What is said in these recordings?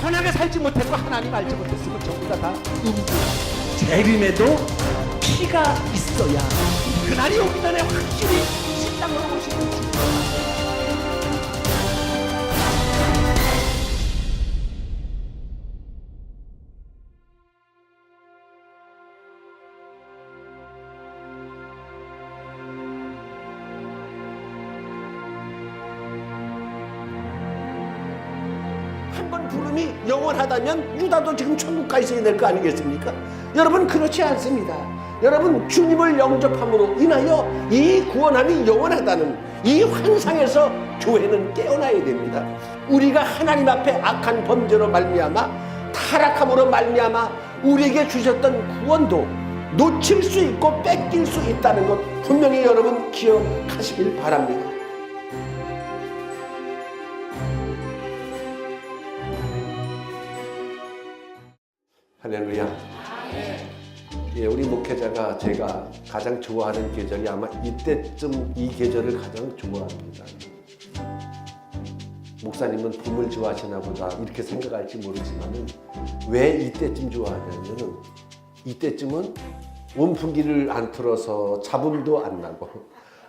선하게 살지 못했고 하나님 알지 못했으면 전부 다 음부. 재림에도 피가 있어야 그날이 오기 전에 확실히 십자가로 오시는 주. 한번 부름이 영원하다면 유다도 지금 천국 가 있어야 될 거 아니겠습니까? 여러분 그렇지 않습니다. 여러분 주님을 영접함으로 인하여 이 구원함이 영원하다는 이 환상에서 교회는 깨어나야 됩니다. 우리가 하나님 앞에 악한 범죄로 말미암아 타락함으로 말미암아 우리에게 주셨던 구원도 놓칠 수 있고 뺏길 수 있다는 것 분명히 여러분 기억하시길 바랍니다. 할렐루야. 예, 우리 목회자가 제가 가장 좋아하는 계절이 아마 이때쯤 이 계절을 가장 좋아합니다. 목사님은 봄을 좋아하시나 보다 이렇게 생각할지 모르지만 왜 이때쯤 좋아하냐면 이때쯤은 온풍기를 안 틀어서 잡음도 안 나고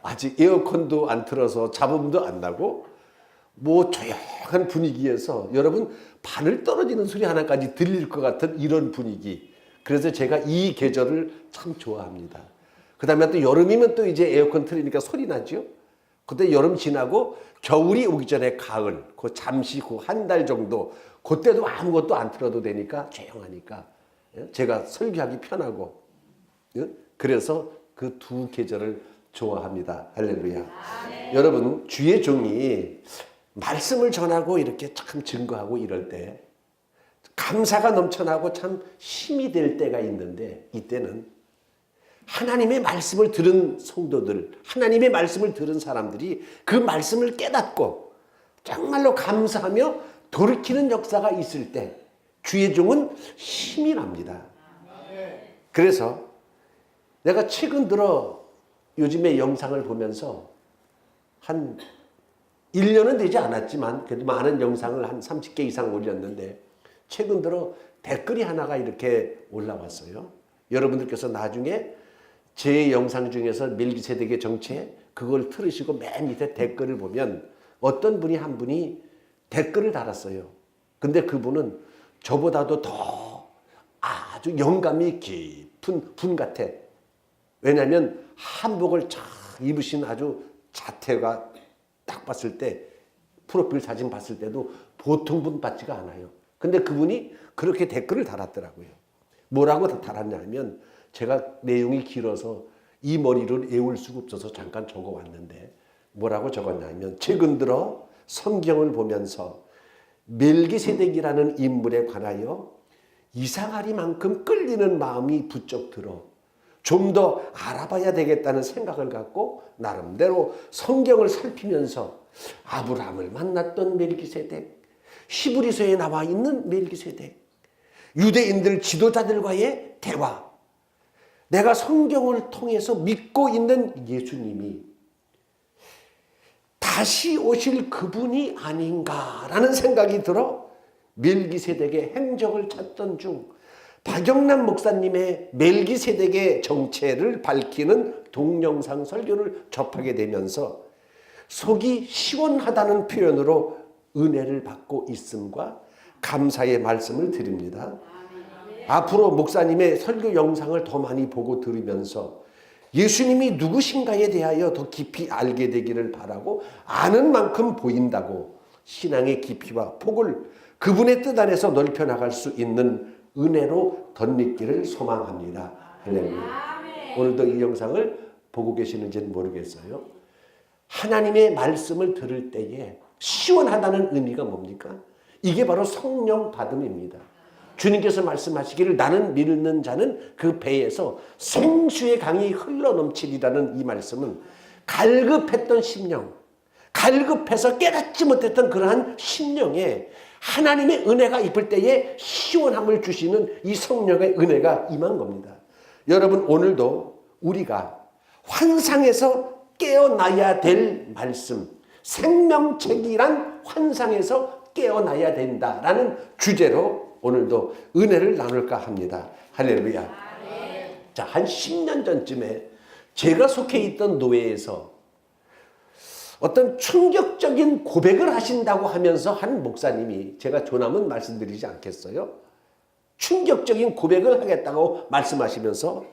아직 에어컨도 안 틀어서 잡음도 안 나고 뭐 조용한 분위기에서 여러분 바늘 떨어지는 소리 하나까지 들릴 것 같은 이런 분위기. 그래서 제가 이 계절을 참 좋아합니다. 그 다음에 또 여름이면 또 이제 에어컨 틀으니까 소리 나죠. 그때 여름 지나고 겨울이 오기 전에 가을, 그 잠시 후 한 달 정도 그때도 아무것도 안 틀어도 되니까 조용하니까 제가 설교하기 편하고 그래서 그 두 계절을 좋아합니다. 할렐루야. 여러분 주의 종이 말씀을 전하고 이렇게 참 증거하고 이럴 때 감사가 넘쳐나고 참 힘이 될 때가 있는데 이때는 하나님의 말씀을 들은 성도들, 하나님의 말씀을 들은 사람들이 그 말씀을 깨닫고 정말로 감사하며 돌이키는 역사가 있을 때 주의 종은 힘이 납니다. 그래서 내가 최근 들어 요즘에 영상을 보면서 한 1년은 되지 않았지만 그래도 많은 영상을 한 30개 이상 올렸는데 최근 들어 댓글이 하나가 이렇게 올라왔어요. 여러분들께서 나중에 제 영상 중에서 멜기세덱의 정체 그걸 들으시고 맨 밑에 댓글을 보면 어떤 분이 한 분이 댓글을 달았어요. 근데 그분은 저보다도 더 아주 영감이 깊은 분 같아. 왜냐하면 한복을 잘 입으신 아주 자태가 딱 봤을 때 프로필 사진 봤을 때도 보통 분 같지가 않아요. 근데 그분이 그렇게 댓글을 달았더라고요. 뭐라고 달았냐 하면 제가 내용이 길어서 이 머리를 외울 수가 없어서 잠깐 적어왔는데 뭐라고 적었냐면 최근 들어 성경을 보면서 멜기세덱이라는 인물에 관하여 이상하리만큼 끌리는 마음이 부쩍 들어 좀 더 알아봐야 되겠다는 생각을 갖고 나름대로 성경을 살피면서 아브라함을 만났던 멜기세덱, 히브리서에 나와 있는 멜기세덱, 유대인들 지도자들과의 대화, 내가 성경을 통해서 믿고 있는 예수님이 다시 오실 그분이 아닌가라는 생각이 들어 멜기세덱의 행적을 찾던 중 박영남 목사님의 멜기세덱의 정체를 밝히는 동영상 설교를 접하게 되면서 속이 시원하다는 표현으로 은혜를 받고 있음과 감사의 말씀을 드립니다. 앞으로 목사님의 설교 영상을 더 많이 보고 들으면서 예수님이 누구신가에 대하여 더 깊이 알게 되기를 바라고 아는 만큼 보인다고 신앙의 깊이와 폭을 그분의 뜻 안에서 넓혀 나갈 수 있는 은혜로 덧입기를 소망합니다. 할렐루야. 오늘도 이 영상을 보고 계시는지는 모르겠어요. 하나님의 말씀을 들을 때에 시원하다는 의미가 뭡니까? 이게 바로 성령 받음입니다. 주님께서 말씀하시기를 나는 믿는 자는 그 배에서 생수의 강이 흘러넘치리라는 이 말씀은 갈급했던 심령, 갈급해서 깨닫지 못했던 그러한 심령에 하나님의 은혜가 입을 때에 시원함을 주시는 이 성령의 은혜가 임한 겁니다. 여러분 오늘도 우리가 환상에서 깨어나야 될 말씀, 생명책이란 환상에서 깨어나야 된다라는 주제로 오늘도 은혜를 나눌까 합니다. 할렐루야. 자, 한 10년 전쯤에 제가 속해 있던 노회에서 어떤 충격적인 고백을 하신다고 하면서 한 목사님이, 제가 조남은 말씀드리지 않겠어요? 충격적인 고백을 하겠다고 말씀하시면서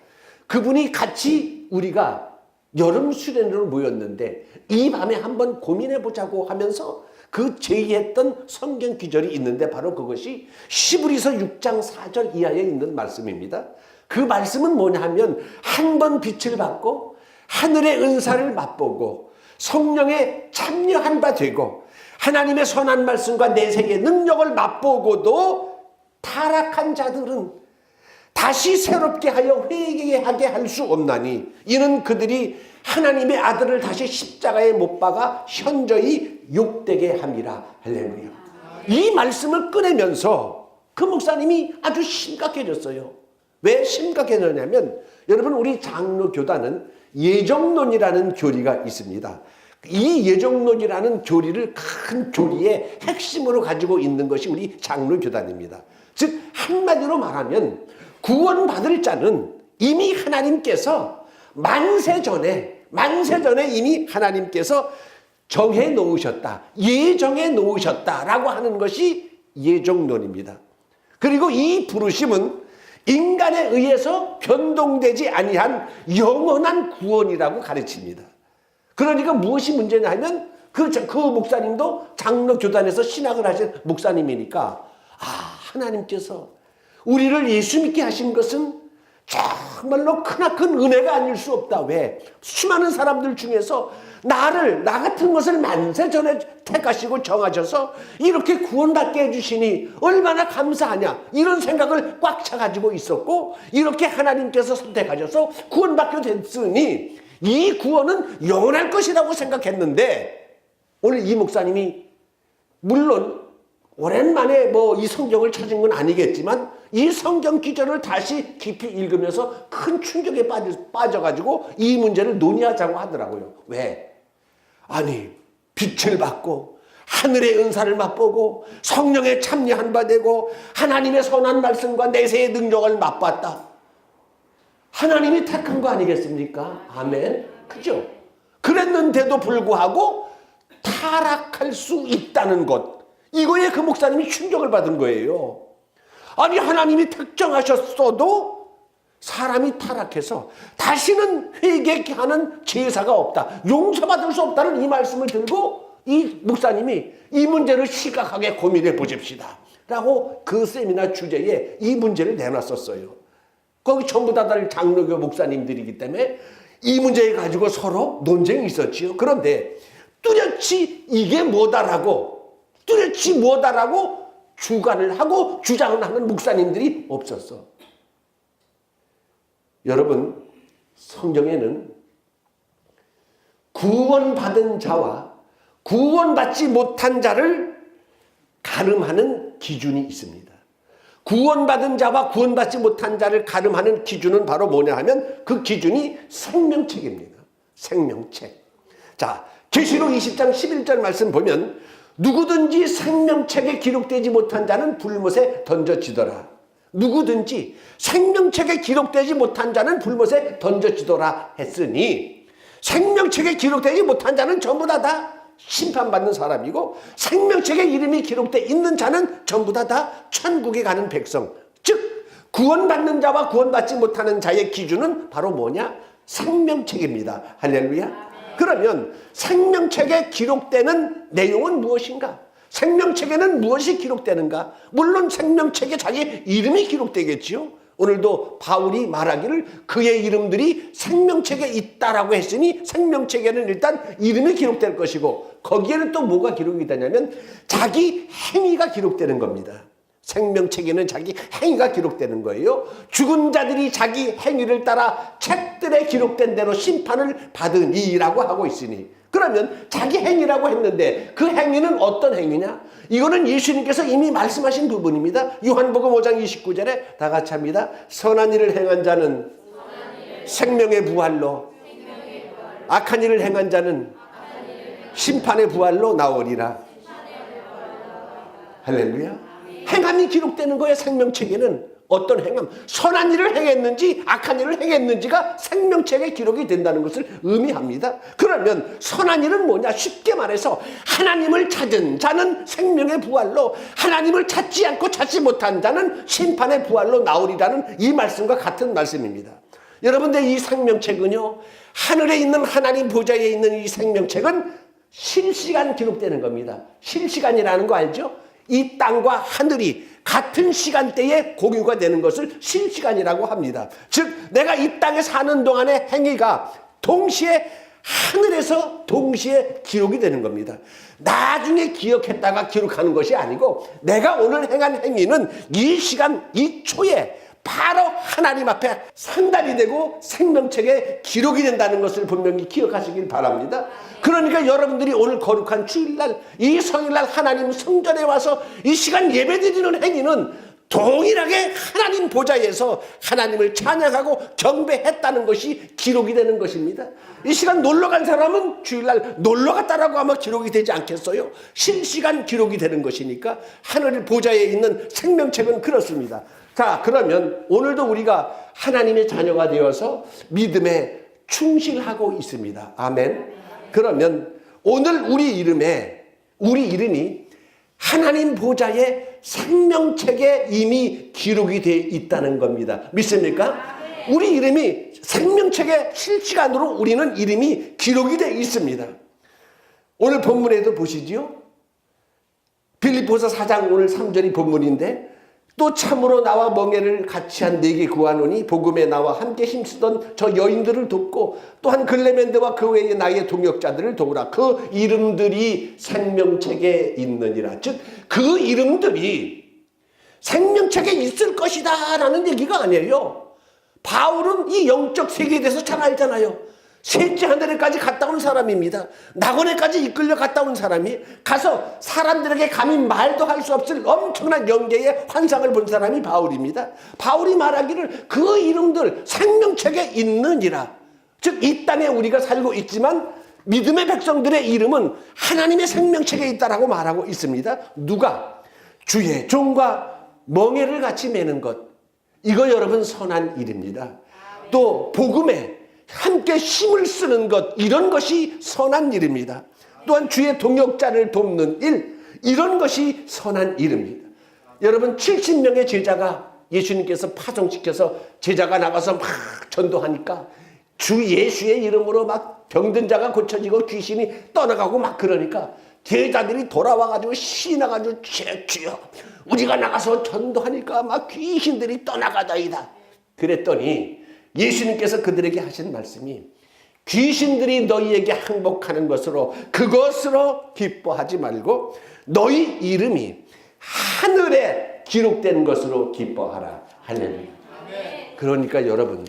그분이 같이 우리가 여름 수련회로 모였는데 이 밤에 한번 고민해 보자고 하면서 그 제의했던 성경 기절이 있는데 바로 그것이 시브리서 6장 4절 이하에 있는 말씀입니다. 그 말씀은 뭐냐 하면 한 번 빛을 받고 하늘의 은사를 맛보고 성령에 참여한 바 되고 하나님의 선한 말씀과 내세의 능력을 맛보고도 타락한 자들은 다시 새롭게 하여 회개하게 할 수 없나니 이는 그들이 하나님의 아들을 다시 십자가에 못 박아 현저히 욕되게 함이라. 할렐루야. 이 말씀을 꺼내면서 그 목사님이 아주 심각해졌어요. 왜 심각해졌냐면 여러분, 우리 장로교단은 예정론이라는 교리가 있습니다. 이 예정론이라는 교리를 큰 교리의 핵심으로 가지고 있는 것이 우리 장로교단입니다. 즉 한마디로 말하면 구원받을 자는 이미 하나님께서 만세 전에 이미 하나님께서 정해 놓으셨다, 예정해 놓으셨다라고 하는 것이 예정론입니다. 그리고 이 부르심은 인간에 의해서 변동되지 아니한 영원한 구원이라고 가르칩니다. 그러니까 무엇이 문제냐 하면 그 목사님도 장로교단에서 신학을 하신 목사님이니까 하나님께서 우리를 예수 믿게 하신 것은 정말로 크나큰 은혜가 아닐 수 없다. 왜? 수많은 사람들 중에서 나 같은 것을 만세 전에 택하시고 정하셔서 이렇게 구원받게 해주시니 얼마나 감사하냐, 이런 생각을 꽉 차가지고 있었고, 이렇게 하나님께서 선택하셔서 구원받게 됐으니 이 구원은 영원할 것이라고 생각했는데, 오늘 이 목사님이 물론 오랜만에 이 성경을 찾은 건 아니겠지만 이 성경 기절을 다시 깊이 읽으면서 큰 충격에 빠져가지고 이 문제를 논의하자고 하더라고요. 왜? 아니, 빛을 받고 하늘의 은사를 맛보고 성령에 참여한 바 되고 하나님의 선한 말씀과 내세의 능력을 맛봤다. 하나님이 택한 거 아니겠습니까? 아멘. 그죠? 그랬는데도 불구하고 타락할 수 있다는 것, 이거에 그 목사님이 충격을 받은 거예요. 아니, 하나님이 특정하셨어도 사람이 타락해서 다시는 회개하는 제사가 없다, 용서받을 수 없다는 이 말씀을 들고 이 목사님이 이 문제를 심각하게 고민해 보십시다 라고 그 세미나 주제에 이 문제를 내놨었어요. 거기 전부 다 장로교 목사님들이기 때문에 이 문제에 가지고 서로 논쟁이 있었지요. 그런데 뚜렷이 이게 뭐다라고 주관을 하고 주장을 하는 목사님들이 없었어. 여러분, 성경에는 구원받은 자와 구원받지 못한 자를 가름하는 기준이 있습니다. 구원받은 자와 구원받지 못한 자를 가름하는 기준은 바로 뭐냐 하면 그 기준이 생명책입니다. 생명책. 자, 계시록 20장 11절 말씀 보면 누구든지 생명책에 기록되지 못한 자는 불못에 던져지더라. 누구든지 생명책에 기록되지 못한 자는 불못에 던져지더라 했으니 생명책에 기록되지 못한 자는 전부 다 심판받는 사람이고 생명책에 이름이 기록되어 있는 자는 전부 다 천국에 가는 백성, 즉 구원받는 자와 구원받지 못하는 자의 기준은 바로 뭐냐? 생명책입니다. 할렐루야. 그러면 생명책에 기록되는 내용은 무엇인가? 생명책에는 무엇이 기록되는가? 물론 생명책에 자기 이름이 기록되겠지요. 오늘도 바울이 말하기를 그의 이름들이 생명책에 있다라고 했으니 생명책에는 일단 이름이 기록될 것이고 거기에는 또 뭐가 기록이 되냐면 자기 행위가 기록되는 겁니다. 생명책에는 자기 행위가 기록되는 거예요. 죽은 자들이 자기 행위를 따라 책들에 기록된 대로 심판을 받으니라고 하고 있으니, 그러면 자기 행위라고 했는데 그 행위는 어떤 행위냐? 이거는 예수님께서 이미 말씀하신 부분입니다. 요한복음 5장 29절에 다 같이 합니다. 선한 일을 행한 자는 생명의 부활로, 악한 일을 행한 자는 심판의 부활로 나오리라. 할렐루야. 행함이 기록되는 거예요. 생명책에는 어떤 행함, 선한 일을 행했는지 악한 일을 행했는지가 생명책에 기록이 된다는 것을 의미합니다. 그러면 선한 일은 뭐냐? 쉽게 말해서 하나님을 찾은 자는 생명의 부활로, 하나님을 찾지 않고 찾지 못한 자는 심판의 부활로 나오리라는 이 말씀과 같은 말씀입니다. 여러분들, 이 생명책은요, 하늘에 있는 하나님 보좌에 있는 이 생명책은 실시간 기록되는 겁니다. 실시간이라는 거 알죠? 이 땅과 하늘이 같은 시간대에 공유가 되는 것을 실시간이라고 합니다. 즉 내가 이 땅에 사는 동안의 행위가 동시에 하늘에서 동시에 기록이 되는 겁니다. 나중에 기억했다가 기록하는 것이 아니고 내가 오늘 행한 행위는 이 시간 이 초에 바로 하나님 앞에 상달이 되고 생명책에 기록이 된다는 것을 분명히 기억하시길 바랍니다. 그러니까 여러분들이 오늘 거룩한 주일날, 이 성일날 하나님 성전에 와서 이 시간 예배드리는 행위는 동일하게 하나님 보좌에서 하나님을 찬양하고 경배했다는 것이 기록이 되는 것입니다. 이 시간 놀러 간 사람은 주일날 놀러 갔다라고 아마 기록이 되지 않겠어요? 실시간 기록이 되는 것이니까 하늘 보좌에 있는 생명책은 그렇습니다. 자, 그러면 오늘도 우리가 하나님의 자녀가 되어서 믿음에 충실하고 있습니다. 아멘. 그러면 오늘 우리 이름이 하나님 보좌의 생명책에 이미 기록이 되어 있다는 겁니다. 믿습니까? 우리 이름이 생명책에 실시간으로 우리는 이름이 기록이 되어 있습니다. 오늘 본문에도 보시지요. 빌립보서 4장 오늘 3절이 본문인데, 또 참으로 나와 멍에를 같이 한 네게 구하노니 복음에 나와 함께 힘쓰던 저 여인들을 돕고 또한 글레멘드와 그 외의 나의 동역자들을 도우라. 그 이름들이 생명책에 있느니라. 즉 그 이름들이 생명책에 있을 것이다 라는 얘기가 아니에요. 바울은 이 영적 세계에 대해서 잘 알잖아요. 셋째 하늘에까지 갔다 온 사람입니다. 낙원에까지 이끌려 갔다 온 사람이, 가서 사람들에게 감히 말도 할 수 없을 엄청난 영계의 환상을 본 사람이 바울입니다. 바울이 말하기를 그 이름들 생명책에 있느니라. 즉 이 땅에 우리가 살고 있지만 믿음의 백성들의 이름은 하나님의 생명책에 있다라고 말하고 있습니다. 누가? 주의 종과 멍에를 같이 매는 것, 이거 여러분 선한 일입니다. 또 복음에 함께 힘을 쓰는 것, 이런 것이 선한 일입니다. 또한 주의 동역자를 돕는 일, 이런 것이 선한 일입니다. 여러분, 70명의 제자가 예수님께서 파송시켜서 제자가 나가서 막 전도하니까 주 예수의 이름으로 막 병든 자가 고쳐지고 귀신이 떠나가고 막 그러니까 제자들이 돌아와가지고 신나가지고 주여 우리가 나가서 전도하니까 막 귀신들이 떠나가다이다. 그랬더니 예수님께서 그들에게 하신 말씀이, 귀신들이 너희에게 항복하는 것으로 그것으로 기뻐하지 말고 너희 이름이 하늘에 기록된 것으로 기뻐하라. 할렐루야. 그러니까 여러분,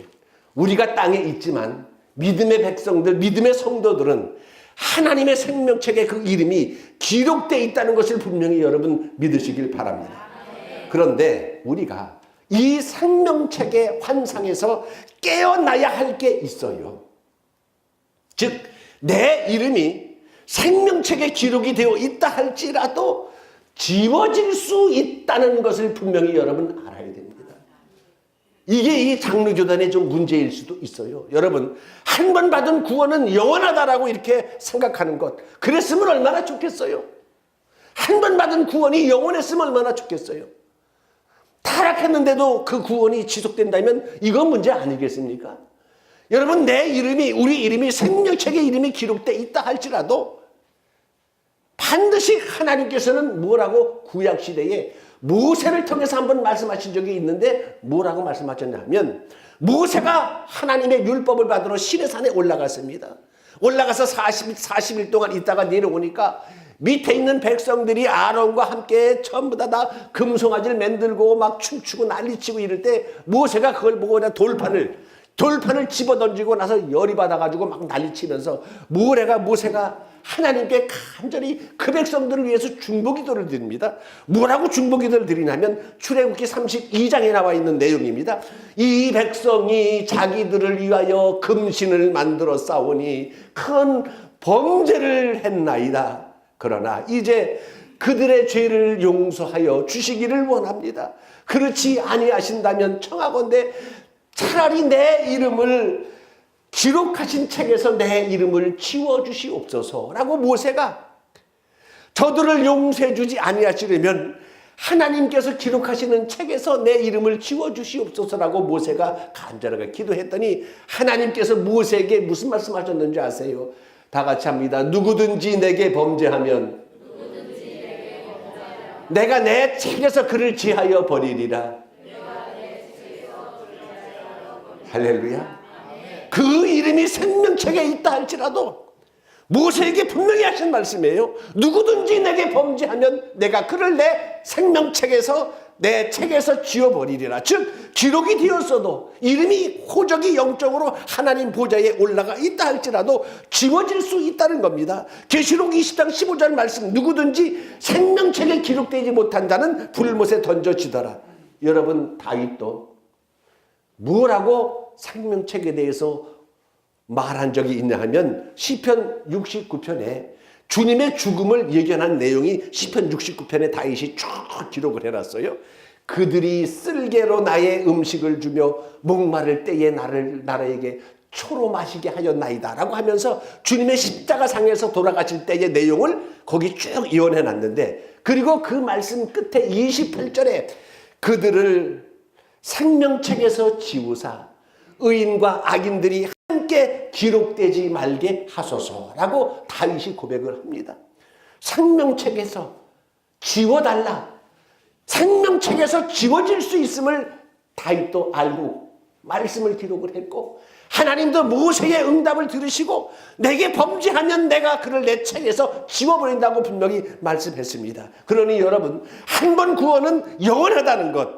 우리가 땅에 있지만 믿음의 백성들, 믿음의 성도들은 하나님의 생명책에 그 이름이 기록되어 있다는 것을 분명히 여러분 믿으시길 바랍니다. 그런데 우리가 이 생명책의 환상에서 깨어나야 할 게 있어요. 즉 내 이름이 생명책에 기록이 되어 있다 할지라도 지워질 수 있다는 것을 분명히 여러분 알아야 됩니다. 이게 이 장로교단의 좀 문제일 수도 있어요. 여러분, 한 번 받은 구원은 영원하다라고 이렇게 생각하는 것, 그랬으면 얼마나 좋겠어요. 한 번 받은 구원이 영원했으면 얼마나 좋겠어요. 타락했는데도 그 구원이 지속된다면 이건 문제 아니겠습니까? 여러분, 내 이름이, 우리 이름이 생명책에 이름이 기록되어 있다 할지라도 반드시 하나님께서는 뭐라고 구약시대에 모세를 통해서 한번 말씀하신 적이 있는데 뭐라고 말씀하셨냐 하면, 모세가 하나님의 율법을 받으러 시내산에 올라갔습니다. 올라가서 40일 동안 있다가 내려오니까 밑에 있는 백성들이 아론과 함께 전부 다 금송아지를 만들고 막 춤추고 난리치고 이럴 때 모세가 그걸 보고 그냥 돌판을 집어던지고 나서 열이 받아가지고 막 난리치면서 모세가 하나님께 간절히 그 백성들을 위해서 중보기도를 드립니다. 뭐라고 중보기도를 드리냐면 출애굽기 32장에 나와 있는 내용입니다. 이 백성이 자기들을 위하여 금신을 만들어 싸우니 큰 범죄를 했나이다. 그러나 이제 그들의 죄를 용서하여 주시기를 원합니다. 그렇지 아니하신다면 청하건대 차라리 내 이름을 기록하신 책에서 내 이름을 지워주시옵소서라고 모세가 저들을 용서해 주지 아니하시려면 하나님께서 기록하시는 책에서 내 이름을 지워주시옵소서라고 모세가 간절하게 기도했더니 하나님께서 모세에게 무슨 말씀하셨는지 아세요? 다 같이 합니다. 누구든지 내게 범죄하면 내가 내 책에서 그를 지하여 버리리라. 할렐루야. 그 이름이 생명책에 있다 할지라도 모세에게 분명히 하신 말씀이에요. 누구든지 내게 범죄하면 내가 그를 내 생명책에서 내 책에서 지워버리리라. 즉 기록이 되었어도 이름이 호적이 영적으로 하나님 보좌에 올라가 있다 할지라도 지워질 수 있다는 겁니다. 계시록 20장 15절 말씀, 누구든지 생명책에 기록되지 못한 자는 불못에 던져지더라. 여러분 다윗도 뭐라고 생명책에 대해서 말한 적이 있냐 하면 시편 69편에 주님의 죽음을 예견한 내용이 시편 69편에 다윗이 쭉 기록을 해놨어요. 그들이 쓸개로 나의 음식을 주며 목마를 때에 나라에게 초로 마시게 하였나이다 라고 하면서 주님의 십자가상에서 돌아가실 때의 내용을 거기 쭉 이언해 놨는데, 그리고 그 말씀 끝에 28절에 그들을 생명책에서 지우사 의인과 악인들이 함께 기록되지 말게 하소서라고 다윗이 고백을 합니다. 생명책에서 지워달라. 생명책에서 지워질 수 있음을 다윗도 알고 말씀을 기록을 했고, 하나님도 모세의 응답을 들으시고 내게 범죄하면 내가 그를 내 책에서 지워버린다고 분명히 말씀했습니다. 그러니 여러분, 한 번 구원은 영원하다는 것,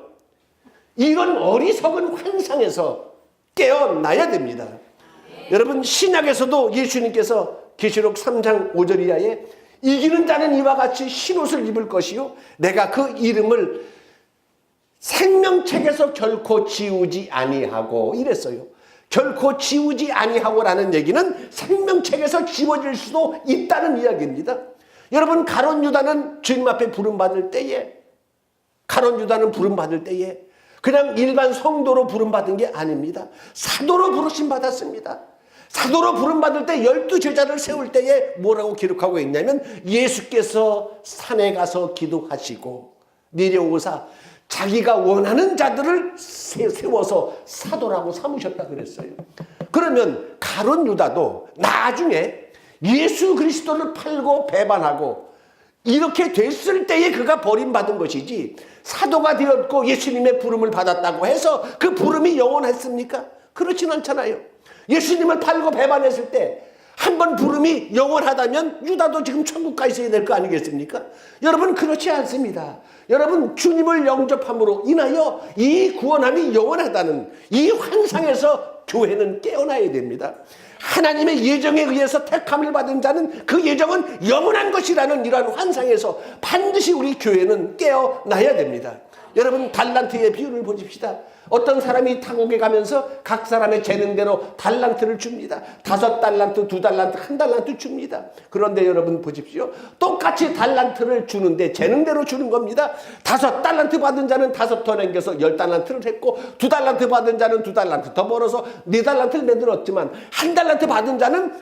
이런 어리석은 환상에서 깨어나야 됩니다. 여러분, 신약에서도 예수님께서 계시록 3장 5절 이하에 이기는 자는 이와 같이 흰옷을 입을 것이요 내가 그 이름을 생명책에서 결코 지우지 아니하고 이랬어요. 결코 지우지 아니하고라는 얘기는 생명책에서 지워질 수도 있다는 이야기입니다. 여러분, 가룟 유다는 주님 앞에 부름받을 때에 그냥 일반 성도로 부름받은 게 아닙니다. 사도로 부르심 받았습니다. 사도로 부름받을 때 12제자를 세울 때에 뭐라고 기록하고 있냐면 예수께서 산에 가서 기도하시고 내려오사 자기가 원하는 자들을 세워서 사도라고 삼으셨다 그랬어요. 그러면 가룟 유다도 나중에 예수 그리스도를 팔고 배반하고 이렇게 됐을 때에 그가 버림받은 것이지, 사도가 되었고 예수님의 부름을 받았다고 해서 그 부름이 영원했습니까? 그렇진 않잖아요. 예수님을 팔고 배반했을 때 한 번 부름이 영원하다면 유다도 지금 천국 가 있어야 될 거 아니겠습니까? 여러분, 그렇지 않습니다. 여러분, 주님을 영접함으로 인하여 이 구원함이 영원하다는 이 환상에서 교회는 깨어나야 됩니다. 하나님의 예정에 의해서 택함을 받은 자는 그 예정은 영원한 것이라는 이러한 환상에서 반드시 우리 교회는 깨어나야 됩니다. 여러분, 달란트의 비유를 보십시다. 어떤 사람이 타국에 가면서 각 사람의 재능대로 달란트를 줍니다. 5달란트, 2달란트, 1달란트 줍니다. 그런데 여러분 보십시오. 똑같이 달란트를 주는데 재능대로 주는 겁니다. 5달란트 받은 자는 5 더 남겨서 10달란트를 했고, 2달란트 받은 자는 2달란트 더 벌어서 4달란트를 만들었지만, 1달란트 받은 자는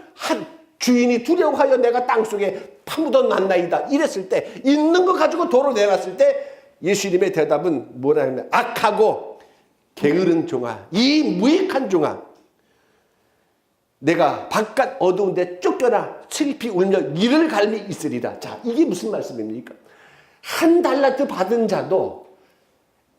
주인이 두려워하여 내가 땅속에 파묻어놨나이다 이랬을 때, 있는 거 가지고 도로 내놨을 때 예수님의 대답은 뭐라 하냐면, 악하고 게으른 종아, 이 무익한 종아, 내가 바깥 어두운 데 쫓겨나 슬피 울며 이를 갈미 있으리라. 자, 이게 무슨 말씀입니까? 1달란트 받은 자도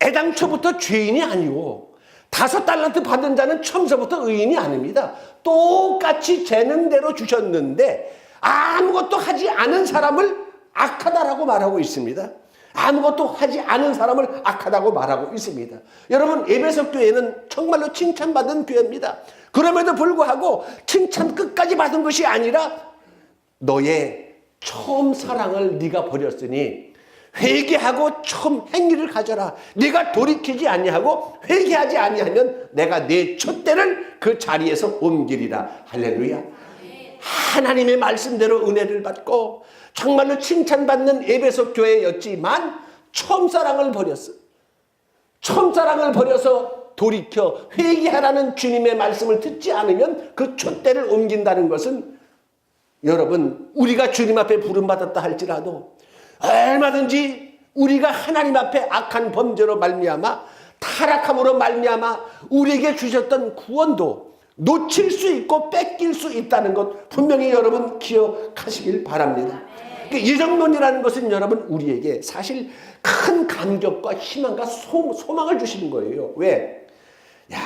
애당초부터 죄인이 아니고 5달란트 받은 자는 처음서부터 의인이 아닙니다. 똑같이 재능대로 주셨는데 아무것도 하지 않은 사람을 악하다라고 말하고 있습니다. 아무것도 하지 않은 사람을 악하다고 말하고 있습니다. 여러분, 에베소 교회는 정말로 칭찬받은 교회입니다. 그럼에도 불구하고 칭찬 끝까지 받은 것이 아니라 너의 처음 사랑을 네가 버렸으니 회개하고 처음 행위를 가져라. 네가 돌이키지 아니하고 회개하지 아니하면 내가 내 촛대를 그 자리에서 옮기리라. 할렐루야. 하나님의 말씀대로 은혜를 받고 정말로 칭찬받는 에베소 교회였지만 첫사랑을 버렸어. 첫사랑을 버려서 돌이켜 회개하라는 주님의 말씀을 듣지 않으면 그 촛대를 옮긴다는 것은 여러분, 우리가 주님 앞에 부름받았다 할지라도 얼마든지 우리가 하나님 앞에 악한 범죄로 말미암아 타락함으로 말미암아 우리에게 주셨던 구원도 놓칠 수 있고 뺏길 수 있다는 것 분명히 여러분 기억하시길 바랍니다. 예정론이라는 것은 여러분 우리에게 사실 큰 감격과 희망과 소망을 주시는 거예요. 왜? 야,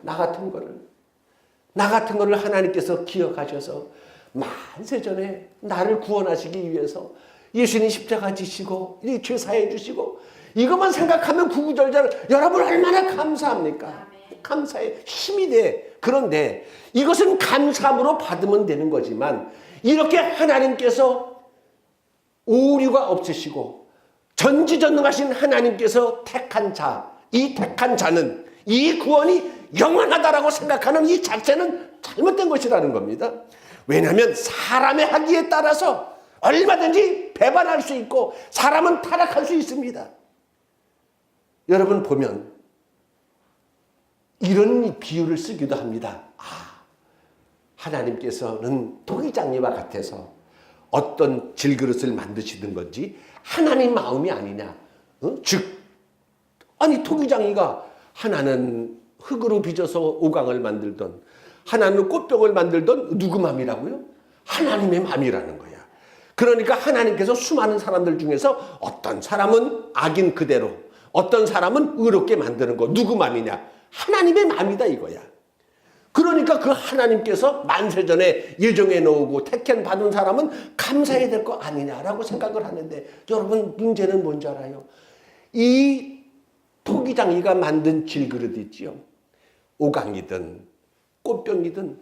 나 같은 거를 하나님께서 기억하셔서 만세 전에 나를 구원하시기 위해서 예수님 십자가 지시고 이 죄 사해 주시고 이것만 생각하면 구구절절 여러분 얼마나 감사합니까? 감사의 힘이 돼. 그런데 이것은 감사함으로 받으면 되는 거지만 이렇게 하나님께서 오류가 없으시고 전지전능하신 하나님께서 택한 자, 이 택한 자는 이 구원이 영원하다라고 생각하는 이 자체는 잘못된 것이라는 겁니다. 왜냐하면 사람의 하기에 따라서 얼마든지 배반할 수 있고 사람은 타락할 수 있습니다. 여러분 보면 이런 비유를 쓰기도 합니다. 하나님께서는 토기장이와 같아서 어떤 질그릇을 만드시는 건지 하나님 마음이 아니냐. 즉 아니 토기장이가 하나는 흙으로 빚어서 오강을 만들던 하나는 꽃병을 만들던 누구 마음이라고요? 하나님의 마음이라는 거야. 그러니까 하나님께서 수많은 사람들 중에서 어떤 사람은 악인 그대로 어떤 사람은 의롭게 만드는 거 누구 마음이냐? 하나님의 마음이다 이거야. 그러니까 그 하나님께서 만세전에 예정해 놓고 택hen 받은 사람은 감사해야 될 거 아니냐라고 생각을 하는데 여러분 문제는 뭔지 알아요? 이 토기장이가 만든 질그릇 있지요. 오강이든 꽃병이든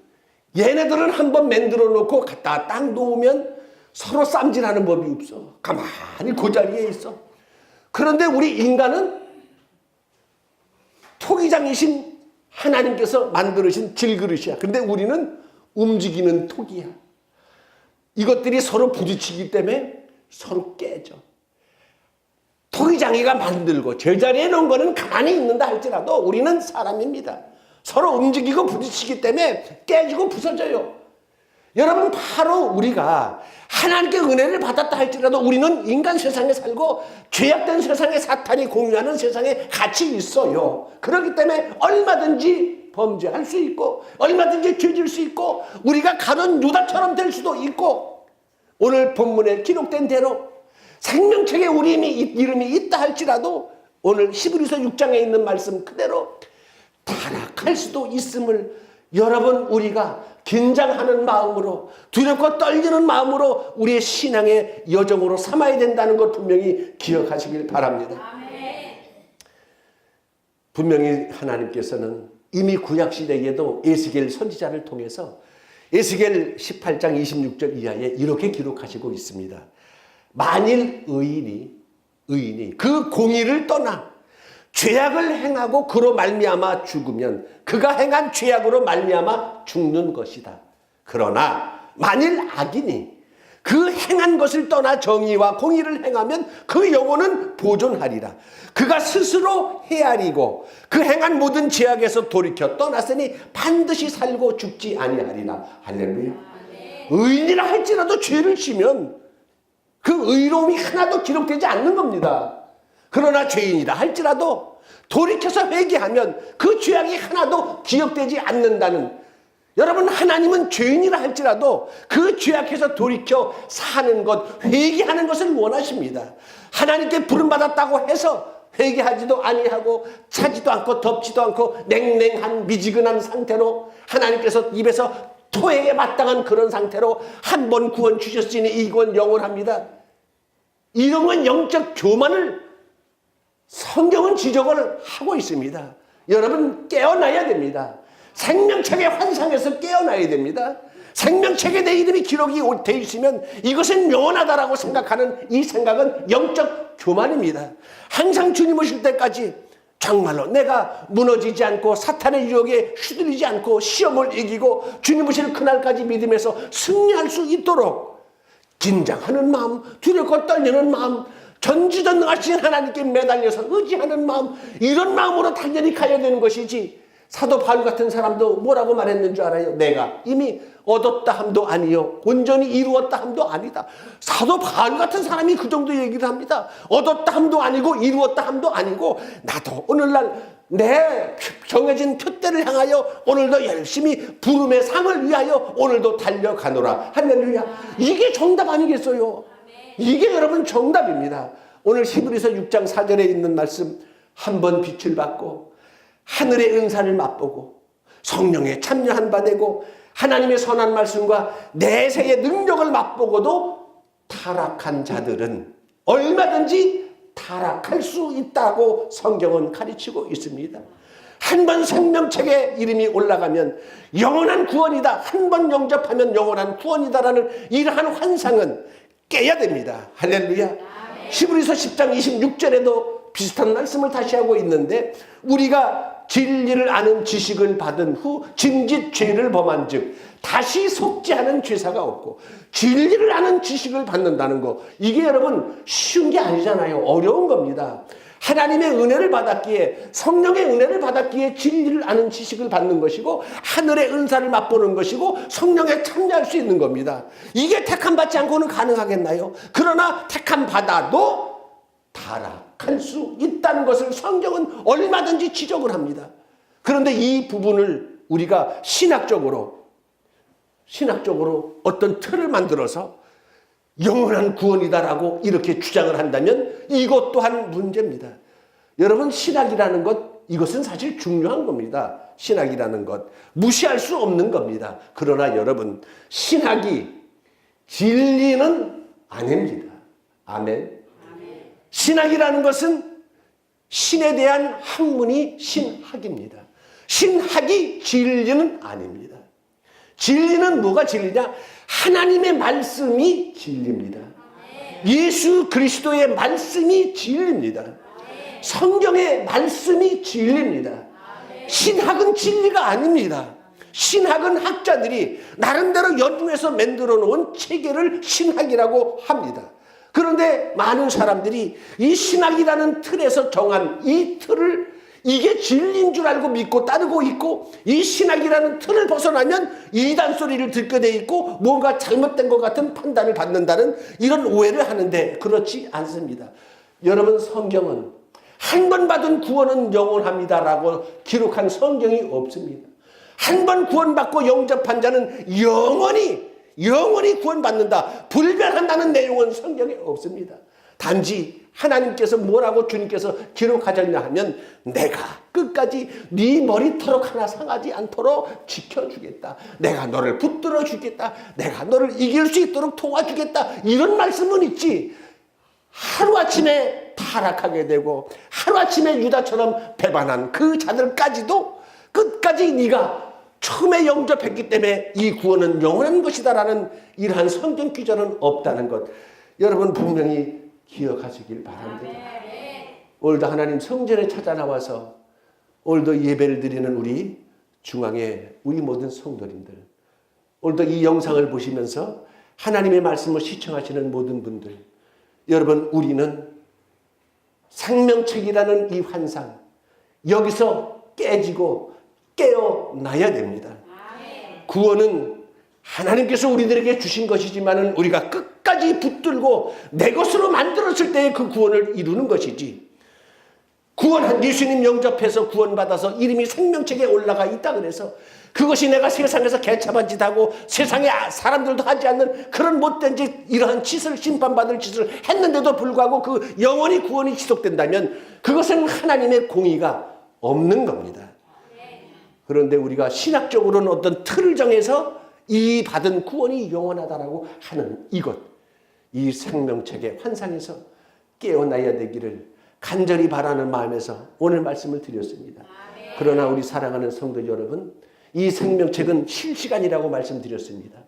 얘네들은 한번 만들어 놓고 갖다가 딱 놓으면 서로 쌈질하는 법이 없어. 가만히 그 자리에 있어. 그런데 우리 인간은 토기장이신 하나님께서 만들으신 질그릇이야. 근데 우리는 움직이는 토기야. 이것들이 서로 부딪히기 때문에 서로 깨져. 토기장이가 만들고 제자리에 놓은 거는 가만히 있는다 할지라도 우리는 사람입니다. 서로 움직이고 부딪히기 때문에 깨지고 부서져요. 여러분 바로 우리가 하나님께 은혜를 받았다 할지라도 우리는 인간 세상에 살고 죄악된 세상에 사탄이 공유하는 세상에 같이 있어요. 그렇기 때문에 얼마든지 범죄할 수 있고 얼마든지 죄질 수 있고 우리가 가는 유다처럼 될 수도 있고 오늘 본문에 기록된 대로 생명책에 우리 이름이 있다 할지라도 오늘 히브리서 6장에 있는 말씀 그대로 타락할 수도 있음을 여러분 우리가 긴장하는 마음으로 두렵고 떨리는 마음으로 우리의 신앙의 여정으로 삼아야 된다는 것 분명히 기억하시길 바랍니다. 분명히 하나님께서는 이미 구약시대에도 에스겔 선지자를 통해서 에스겔 18장 26절 이하에 이렇게 기록하시고 있습니다. 만일 의인이 그 공의를 떠나 죄악을 행하고 그로 말미암아 죽으면 그가 행한 죄악으로 말미암아 죽는 것이다. 그러나 만일 악인이 그 행한 것을 떠나 정의와 공의를 행하면 그 영혼은 보존하리라. 그가 스스로 헤아리고 그 행한 모든 죄악에서 돌이켜 떠났으니 반드시 살고 죽지 아니하리라. 할렐루야. 의인이라 할지라도 죄를 지면 그 의로움이 하나도 기록되지 않는 겁니다. 그러나 죄인이라 할지라도 돌이켜서 회개하면 그 죄악이 하나도 기억되지 않는다는, 여러분 하나님은 죄인이라 할지라도 그 죄악에서 돌이켜 사는 것, 회개하는 것을 원하십니다. 하나님께 부름받았다고 해서 회개하지도 아니하고 차지도 않고 덮지도 않고 냉랭한 미지근한 상태로 하나님께서 입에서 토해에 마땅한 그런 상태로 한 번 구원 주셨으니 이 구원 영원합니다. 이런 건 영적 교만을 성경은 지적을 하고 있습니다. 여러분 깨어나야 됩니다. 생명책의 환상에서 깨어나야 됩니다. 생명책에 내 이름이 기록이 돼 있으면 이것은 영원하다라고 생각하는 이 생각은 영적 교만입니다. 항상 주님 오실 때까지 정말로 내가 무너지지 않고 사탄의 유혹에 휘둘리지 않고 시험을 이기고 주님 오실 그날까지 믿음에서 승리할 수 있도록 긴장하는 마음, 두렵고 떨리는 마음, 전지전능하신 하나님께 매달려서 의지하는 마음, 이런 마음으로 당연히 가야 되는 것이지. 사도 바울 같은 사람도 뭐라고 말했는 줄 알아요? 내가 이미 얻었다 함도 아니요 온전히 이루었다 함도 아니다. 사도 바울 같은 사람이 그 정도 얘기를 합니다. 얻었다 함도 아니고 이루었다 함도 아니고, 나도 오늘날 내 정해진 표대를 향하여 오늘도 열심히 부름의 상을 위하여 오늘도 달려가노라. 할렐루야. 이게 정답 아니겠어요? 이게 여러분 정답입니다. 오늘 히브리서 6장 4절에 있는 말씀, 한번 빛을 받고 하늘의 은사를 맛보고 성령에 참여한 바 되고 하나님의 선한 말씀과 내세의 능력을 맛보고도 타락한 자들은 얼마든지 타락할 수 있다고 성경은 가르치고 있습니다. 한 번 생명책에 이름이 올라가면 영원한 구원이다, 한 번 영접하면 영원한 구원이다라는 이러한 환상은 깨야 됩니다. 할렐루야. 히브리서 10장 26절에도 비슷한 말씀을 다시 하고 있는데, 우리가 진리를 아는 지식을 받은 후 짐짓 죄를 범한 즉 다시 속죄하는 죄사가 없고, 진리를 아는 지식을 받는다는 거, 이게 여러분 쉬운 게 아니잖아요. 어려운 겁니다. 하나님의 은혜를 받았기에, 성령의 은혜를 받았기에 진리를 아는 지식을 받는 것이고, 하늘의 은사를 맛보는 것이고, 성령에 참여할 수 있는 겁니다. 이게 택함 받지 않고는 가능하겠나요? 그러나 택함 받아도 타락할 수 있다는 것을 성경은 얼마든지 지적을 합니다. 그런데 이 부분을 우리가 신학적으로 어떤 틀을 만들어서 영원한 구원이다라고 이렇게 주장을 한다면 이것 또한 문제입니다. 여러분, 신학이라는 것, 이것은 사실 중요한 겁니다. 신학이라는 것 무시할 수 없는 겁니다. 그러나 여러분, 신학이 진리는 아닙니다. 아멘. 신학이라는 것은 신에 대한 학문이 신학입니다. 신학이 진리는 아닙니다. 진리는 뭐가 진리냐? 하나님의 말씀이 진리입니다. 예수 그리스도의 말씀이 진리입니다. 성경의 말씀이 진리입니다. 신학은 진리가 아닙니다. 신학은 학자들이 나름대로 연구해서 만들어 놓은 체계를 신학이라고 합니다. 그런데 많은 사람들이 이 신학이라는 틀에서 정한 이 틀을 이게 진리인 줄 알고 믿고 따르고 있고, 이 신학이라는 틀을 벗어나면 이단 소리를 듣게 돼 있고 뭔가 잘못된 것 같은 판단을 받는다는 이런 오해를 하는데, 그렇지 않습니다. 여러분, 성경은 한 번 받은 구원은 영원합니다라고 기록한 성경이 없습니다. 한 번 구원받고 영접한 자는 영원히 구원받는다, 불변한다는 내용은 성경에 없습니다. 단지 하나님께서 뭐라고 주님께서 기록하셨냐 하면, 내가 끝까지 네 머리털ок 하나 상하지 않도록 지켜주겠다, 내가 너를 붙들어 주겠다, 내가 너를 이길 수 있도록 도와주겠다, 이런 말씀은 있지, 하루아침에 타락하게 되고 하루아침에 유다처럼 배반한 그 자들까지도 끝까지 네가 처음에 영접했기 때문에 이 구원은 영원한 것이다라는 이러한 성경 규정은 없다는 것, 여러분 분명히 기억하시길 바랍니다. 오늘도 하나님 성전에 찾아 나와서 오늘도 예배를 드리는 우리 중앙의 우리 모든 성도님들, 오늘도 이 영상을 보시면서 하나님의 말씀을 시청하시는 모든 분들, 여러분, 우리는 생명책이라는 이 환상, 여기서 깨지고 깨어나야 됩니다. 구원은 하나님께서 우리들에게 주신 것이지만 우리가 끝까지 붙들고 내 것으로 만들었을 때의 그 구원을 이루는 것이지, 구원한 예수님 영접해서 구원받아서 이름이 생명책에 올라가 있다 그래서 그것이 내가 세상에서 개차반 짓하고 세상에 사람들도 하지 않는 그런 못된 짓, 이러한 짓을, 심판받을 짓을 했는데도 불구하고 그 영원히 구원이 지속된다면 그것은 하나님의 공의가 없는 겁니다. 그런데 우리가 신학적으로는 어떤 틀을 정해서 이 받은 구원이 영원하다라고 하는 이것, 이 생명책의 환상에서 깨어나야 되기를 간절히 바라는 마음에서 오늘 말씀을 드렸습니다. 그러나 우리 사랑하는 성도 여러분, 이 생명책은 실시간이라고 말씀드렸습니다.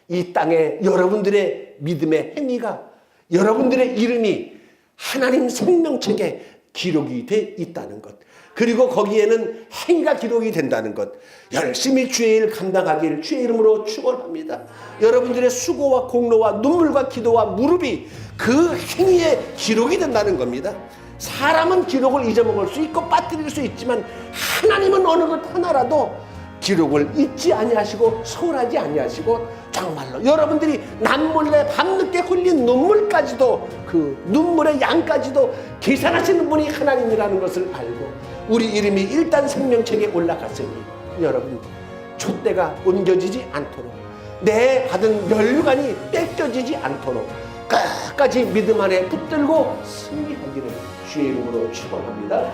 이 땅에 여러분들의 믿음의 행위가, 여러분들의 이름이 하나님 생명책에 기록이 돼 있다는 것, 그리고 거기에는 행위가 기록이 된다는 것. 열심히 주의 일 감당하길 주의 이름으로 축원합니다. 여러분들의 수고와 공로와 눈물과 기도와 무릎이 그 행위에 기록이 된다는 겁니다. 사람은 기록을 잊어먹을 수 있고 빠뜨릴 수 있지만 하나님은 어느 것 하나라도 기록을 잊지 아니하시고 소홀하지 아니하시고 정말로 여러분들이 남몰래 밤늦게 흘린 눈물까지도 그 눈물의 양까지도 계산하시는 분이 하나님이라는 것을 알고 우리 이름이 일단 생명책에 올라갔으니 여러분 촛대가 옮겨지지 않도록 내 받은 멸류관이 뺏겨지지 않도록 끝까지 믿음 안에 붙들고 승리하기를 주의 이름으로 축원합니다.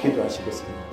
기도하시겠습니다.